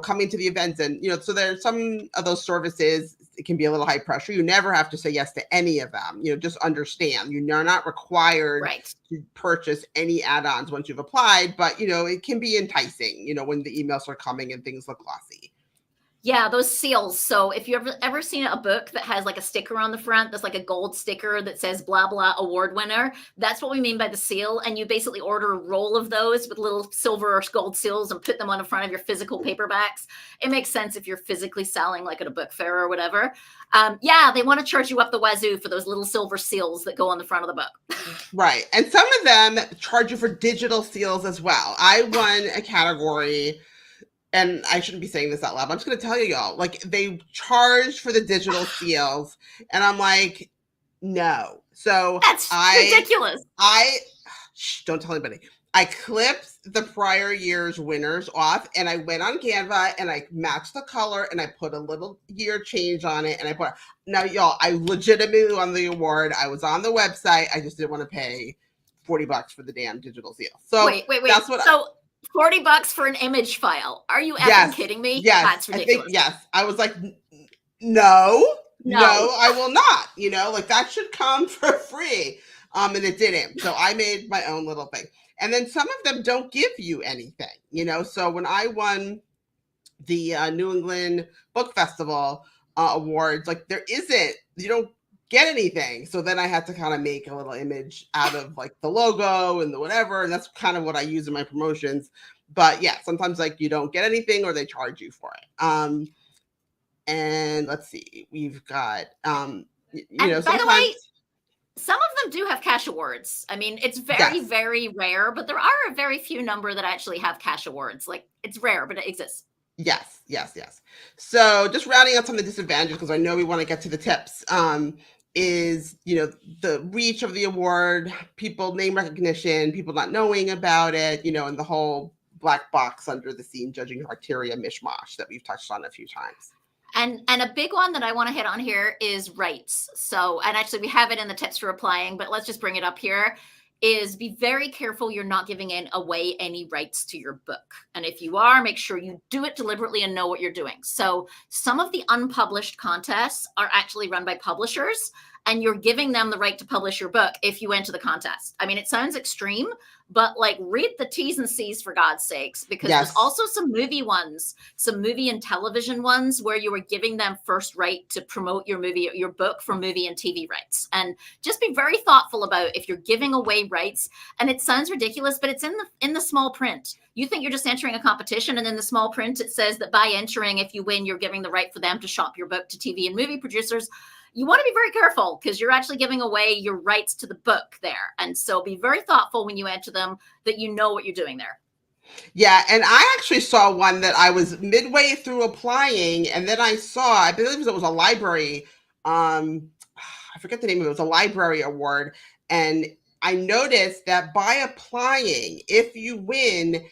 coming to the events. And, so there's some of those services, it can be a little high pressure. You never have to say yes to any of them. Just understand you're not required to purchase any add-ons once you've applied, but, it can be enticing, when the emails are coming and things look glossy. Yeah, those seals. So if you ever seen a book that has like a sticker on the front, that's like a gold sticker that says blah, blah, award winner, that's what we mean by the seal. And you basically order a roll of those with little silver or gold seals and put them on the front of your physical paperbacks. It makes sense if you're physically selling like at a book fair or whatever. They want to charge you up the wazoo for those little silver seals that go on the front of the book. Right. And some of them charge you for digital seals as well. I won a category, and I shouldn't be saying this out loud, but I'm just going to tell you all, like they charge for the digital seals. And I'm like, no. So that's ridiculous. Don't tell anybody. I clipped the prior year's winners off and I went on Canva and I matched the color and I put a little year change on it. And now y'all, I legitimately won the award. I was on the website. I just didn't want to pay $40 for the damn digital seal. So wait. That's what $40 for an image file. Are you kidding me? Yes. That's ridiculous. I was like, no, I will not. Like that should come for free. And it didn't. So I made my own little thing. And then some of them don't give you anything, So when I won the New England Book Festival awards, like you don't get anything. So then I had to kind of make a little image out of like the logo and the whatever. And that's kind of what I use in my promotions. But yeah, sometimes like you don't get anything or they charge you for it. And let's see, we've got, by the way, some of them do have cash awards. I mean, it's very rare, but there are a very few number that actually have cash awards. Like it's rare, but it exists. Yes. So just rounding out some of the disadvantages, because I know we want to get to the tips, is, the reach of the award, name recognition, people not knowing about it, and the whole black box under the scene judging criteria mishmash that we've touched on a few times. And a big one that I want to hit on here is rights. So, and actually we have it in the tips for applying, but let's just bring it up here, is be very careful you're not giving away any rights to your book. And if you are, make sure you do it deliberately and know what you're doing. So some of the unpublished contests are actually run by publishers, and you're giving them the right to publish your book if you enter the contest. I mean, it sounds extreme, but like read the T's and C's for God's sakes, because there's also some movie and television ones where you are giving them first right to promote your book for movie and TV rights. And just be very thoughtful about if you're giving away rights. And it sounds ridiculous, but it's in the small print. You think you're just entering a competition, and in the small print, it says that by entering, if you win, you're giving the right for them to shop your book to TV and movie producers. You want to be very careful because you're actually giving away your rights to the book there. And so be very thoughtful when you enter them that you know what you're doing there. Yeah, and I actually saw one that I was midway through applying, and then I saw, I believe it was a library, I forget the name of it, it was a library award, and I noticed that by applying, if you win,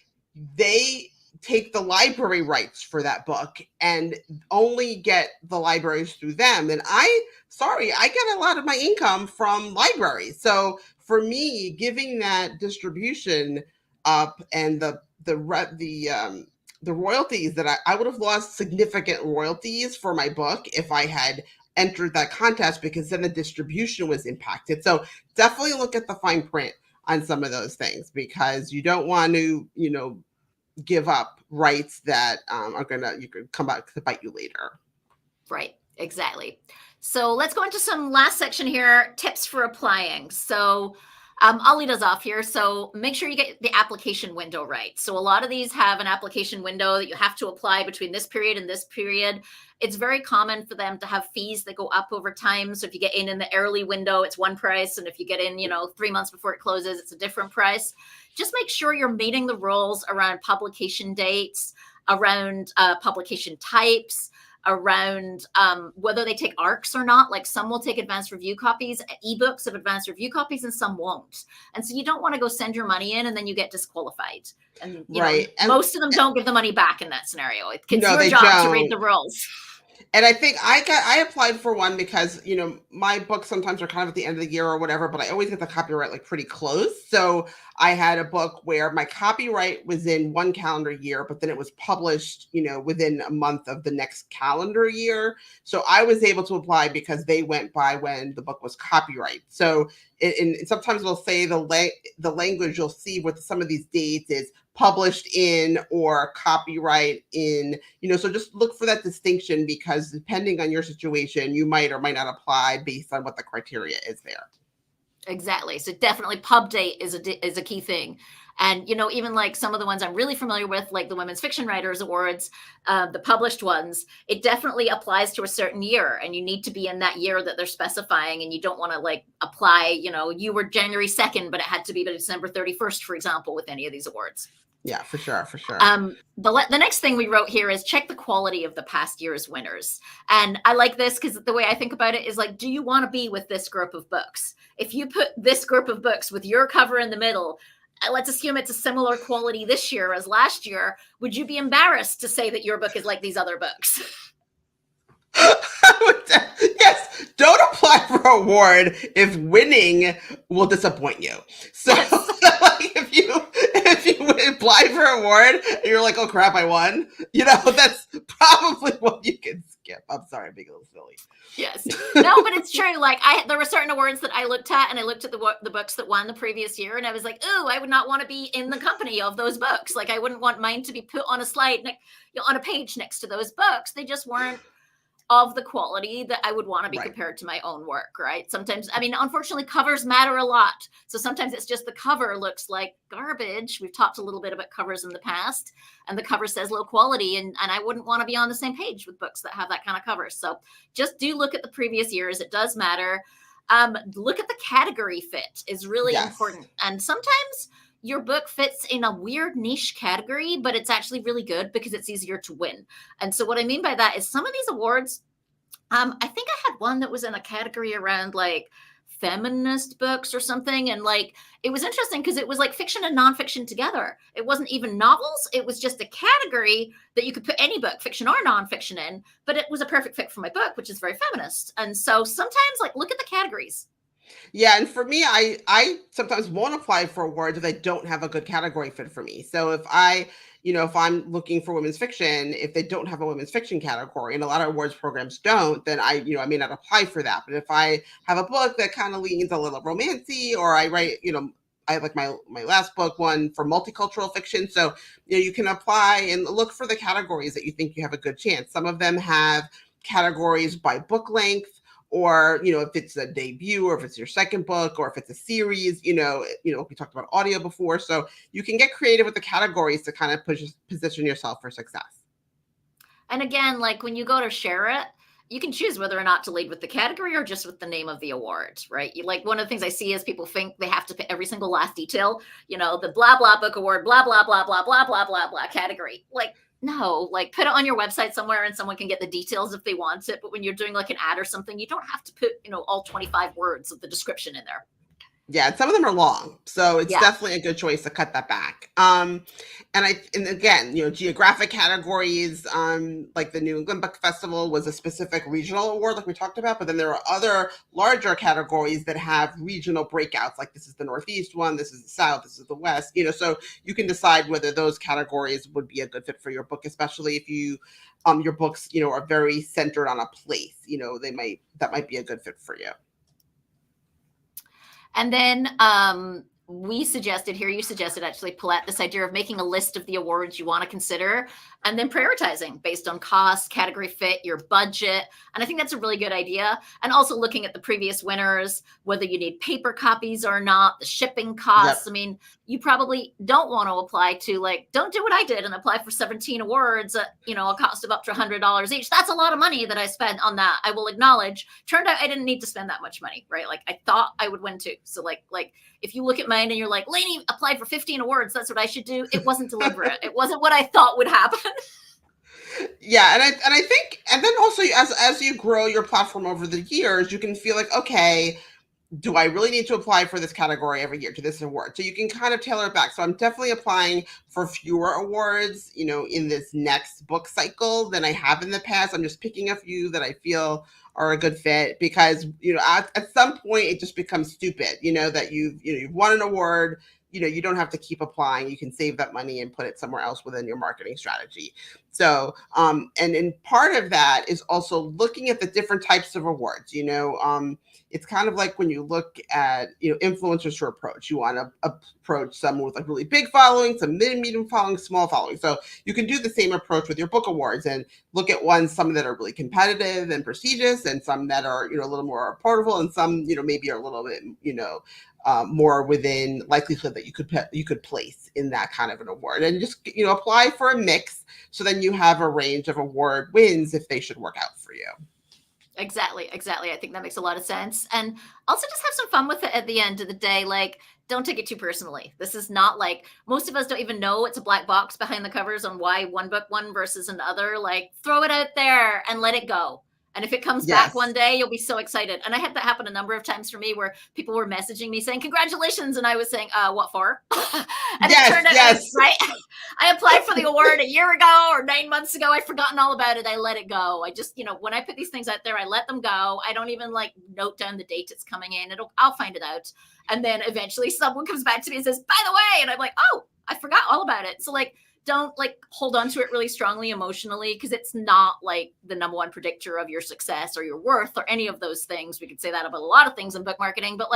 they take the library rights for that book and only get the libraries through them. And I get a lot of my income from libraries. So for me, giving that distribution up and the royalties that I would have lost significant royalties for my book if I had entered that contest, because then the distribution was impacted. So definitely look at the fine print on some of those things, because you don't want to, give up rights that you could come back to bite you later. Right, exactly. So let's go into some last section here, tips for applying. So I'll lead us off here. So make sure you get the application window right. So a lot of these have an application window that you have to apply between this period and this period. It's very common for them to have fees that go up over time. So if you get in the early window, it's one price. And if you get in, 3 months before it closes, it's a different price. Just make sure you're meeting the rules around publication dates, around publication types, around whether they take ARCs or not. Like some will take advanced review copies, ebooks of advanced review copies, and some won't. And so you don't want to go send your money in and then you get disqualified. And most of them don't give the money back in that scenario. It's your job to read the rules. And I think I applied for one because, my books sometimes are kind of at the end of the year or whatever, but I always get the copyright like pretty close. So I had a book where my copyright was in one calendar year, but then it was published, within a month of the next calendar year. So I was able to apply because they went by when the book was copyright. So and sometimes they'll say the language you'll see with some of these dates is published in or copyright in, so just look for that distinction, because depending on your situation, you might or might not apply based on what the criteria is there. Exactly. So definitely pub date is a key thing. And, even like some of the ones I'm really familiar with, like the Women's Fiction Writers Awards, the published ones, it definitely applies to a certain year, and you need to be in that year that they're specifying. And you don't want to like apply, you were January 2nd, but it had to be by December 31st, for example, with any of these awards. Yeah, for sure. The next thing we wrote here is check the quality of the past year's winners. And I like this because the way I think about it is like, do you want to be with this group of books? If you put this group of books with your cover in the middle, let's assume it's a similar quality this year as last year, would you be embarrassed to say that your book is like these other books? Yes, don't apply for an award if winning will disappoint you. So like if you apply for an award and you're like, oh crap, I won, that's probably what you can skip. I'm sorry, I'm being a little silly. Yes. No, but it's true. Like there were certain awards that I looked at, and I looked at the books that won the previous year, and I was like, ooh, I would not want to be in the company of those books. Like I wouldn't want mine to be put on a slide, on a page next to those books. They just weren't of the quality that I would want to be compared to my own work, right? Sometimes, unfortunately, covers matter a lot. So sometimes it's just the cover looks like garbage. We've talked a little bit about covers in the past, and the cover says low quality, and I wouldn't want to be on the same page with books that have that kind of cover. So just do look at the previous years. It does matter. Look at the category fit is really important. And sometimes your book fits in a weird niche category, but it's actually really good because it's easier to win. And so what I mean by that is some of these awards, I think I had one that was in a category around like feminist books or something. And like, it was interesting because it was like fiction and nonfiction together. It wasn't even novels. It was just a category that you could put any book, fiction or nonfiction, in, but it was a perfect fit for my book, which is very feminist. And so sometimes like look at the categories. Yeah, and for me, I sometimes won't apply for awards if they don't have a good category fit for me. So if if I'm looking for women's fiction, if they don't have a women's fiction category, and a lot of awards programs don't, then I may not apply for that. But if I have a book that kind of leans a little romancy, or I write, I like my last book one for multicultural fiction. So, you can apply and look for the categories that you think you have a good chance. Some of them have categories by book length, or, if it's a debut, or if it's your second book, or if it's a series, we talked about audio before. So you can get creative with the categories to kind of position yourself for success. And again, like when you go to share it, you can choose whether or not to lead with the category or just with the name of the award, right? Like one of the things I see is people think they have to put every single last detail, the blah, blah book award, blah, blah, blah, blah, blah, blah, blah, blah category. Like, no, like put it on your website somewhere and someone can get the details if they want it. But when you're doing like an ad or something, you don't have to put, all 25 words of the description in there. Yeah, some of them are long, so it's definitely a good choice to cut that back. And again, geographic categories, like the New England Book Festival was a specific regional award, like we talked about, but then there are other larger categories that have regional breakouts, like this is the Northeast one, this is the South, this is the West, so you can decide whether those categories would be a good fit for your book, especially if you, your books, are very centered on a place, that might be a good fit for you. And then you suggested actually, Paulette, this idea of making a list of the awards you want to consider and then prioritizing based on cost, category fit, your budget. And I think that's a really good idea. And also looking at the previous winners, whether you need paper copies or not, the shipping costs. Yep. I mean, you probably don't want to apply to don't do what I did and apply for 17 awards at, a cost of up to $100 each. That's a lot of money that I spent on that. I will acknowledge. Turned out I didn't need to spend that much money, right? Like I thought I would win too. So like if you look at mine and you're like, Lainey applied for 15 awards, that's what I should do. It wasn't deliberate. It wasn't what I thought would happen. Yeah, and I think, and then also as you grow your platform over the years, you can feel like, okay, do I really need to apply for this category every year to this award? So you can kind of tailor it back. So I'm definitely applying for fewer awards, in this next book cycle than I have in the past. I'm just picking a few that I feel are a good fit because, at some point it just becomes stupid, that you've won an award. You don't have to keep applying. You can save that money and put it somewhere else within your marketing strategy. So, and part of that is also looking at the different types of awards. It's kind of like when you look at, influencers to approach. You want to approach someone with a really big following, some medium following, small following. So you can do the same approach with your book awards and look at some that are really competitive and prestigious, and some that are, a little more affordable, and some, maybe are a little bit, more within likelihood that you could place in that kind of an award, and just apply for a mix, so then you have a range of award wins if they should work out for you. Exactly. I think that makes a lot of sense. And also just have some fun with it at the end of the day. Like, don't take it too personally. This is not like, most of us don't even know it's a black box behind the covers on why one book won versus another. Like, throw it out there and let it go. And if it comes back one day, you'll be so excited. And I had that happen a number of times for me, where people were messaging me saying, congratulations. And I was saying, what for? And it turned out, right? I applied for the award a year ago or 9 months ago. I've forgotten all about it. I let it go. I just, when I put these things out there, I let them go. I don't even note down the date it's coming in. I'll find it out. And then eventually someone comes back to me and says, by the way, and I'm like, oh, I forgot all about it. So don't hold on to it really strongly emotionally, because it's not the number one predictor of your success or your worth or any of those things. We could say that about a lot of things in book marketing, but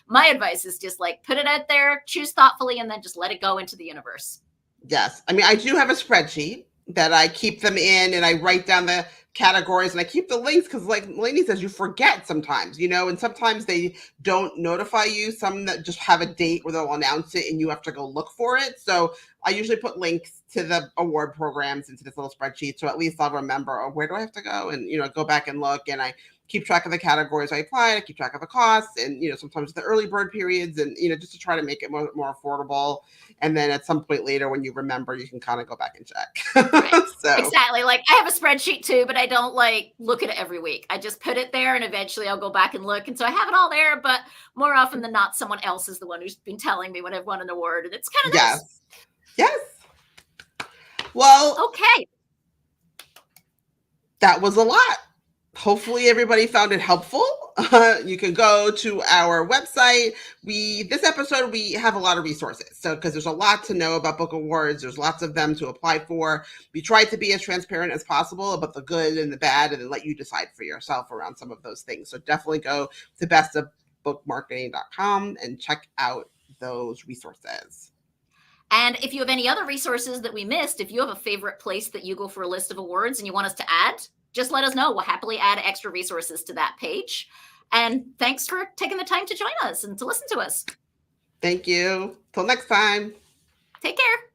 my advice is just put it out there, choose thoughtfully, and then just let it go into the universe. Yes. I mean, I do have a spreadsheet that I keep them in, and I write down the categories and I keep the links, because like Lainey says, you forget sometimes, and sometimes they don't notify you. Some that just have a date where they'll announce it and you have to go look for it. So I usually put links to the award programs into this little spreadsheet, so at least I'll remember, where do I have to go, and go back and look, and I keep track of the categories I applied, I keep track of the costs, and sometimes the early bird periods, and just to try to make it more affordable. And then at some point later, when you remember, you can kind of go back and check. Right. So. Exactly. I have a spreadsheet too, but I don't look at it every week. I just put it there, and eventually I'll go back and look. And so I have it all there, but more often than not, someone else is the one who's been telling me when I've won an award, and it's kind of nice. Yes. Well, okay. That was a lot. Hopefully everybody found it helpful. You can go to our website. This episode, we have a lot of resources. So, because there's a lot to know about book awards, there's lots of them to apply for. We try to be as transparent as possible about the good and the bad, and then let you decide for yourself around some of those things. So definitely go to bestofbookmarketing.com and check out those resources. And if you have any other resources that we missed, if you have a favorite place that you go for a list of awards and you want us to add, just let us know. We'll happily add extra resources to that page. And thanks for taking the time to join us and to listen to us. Thank you. Till next time. Take care.